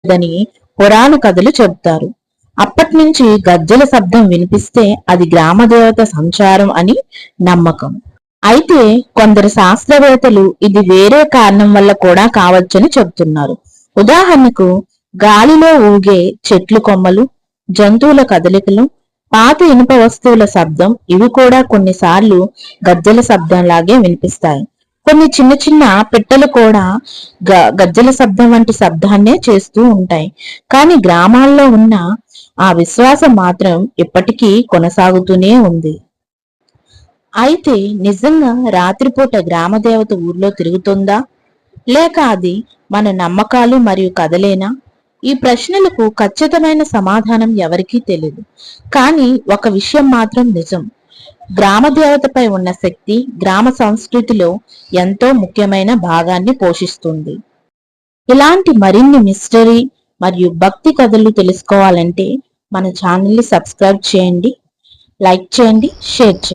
దని పురాణ కథలు చెబుతారు. అప్పటి నుంచి గజ్జల శబ్దం వినిపిస్తే అది గ్రామదేవత సంచారం అని నమ్మకం. అయితే కొందరు శాస్త్రవేత్తలు ఇది వేరే కారణం వల్ల కూడా కావచ్చని చెబుతున్నారు. ఉదాహరణకు గాలిలో ఊగే చెట్లు కొమ్మలు, జంతువుల కదలికలు, పాత ఇనుప వస్తువుల శబ్దం ఇవి కూడా కొన్నిసార్లు గజ్జల శబ్దం లాగే వినిపిస్తాయి. కొన్ని చిన్న చిన్న పిట్టలు కూడా గజ్జల శబ్దం వంటి శబ్దాన్నే చేస్తూ ఉంటాయి. కానీ గ్రామాల్లో ఉన్న ఆ విశ్వాసం మాత్రం ఇప్పటికీ కొనసాగుతూనే ఉంది. అయితే నిజంగా రాత్రిపూట గ్రామదేవత ఊర్లో తిరుగుతుందా, లేక అది మన నమ్మకాలు మరియు కథలేనా? ఈ ప్రశ్నలకు ఖచ్చితమైన సమాధానం ఎవరికీ తెలియదు. కానీ ఒక విషయం మాత్రం నిజం, గ్రామదేవతపై ఉన్న శక్తి గ్రామ సంస్కృతిలో ఎంతో ముఖ్యమైన భాగాన్ని పోషిస్తుంది. ఇలాంటి మరిన్ని మిస్టరీ మరియు భక్తి కథలు తెలుసుకోవాలంటే మన ఛానల్ని సబ్స్క్రైబ్ చేయండి, లైక్ చేయండి, షేర్ చేయండి.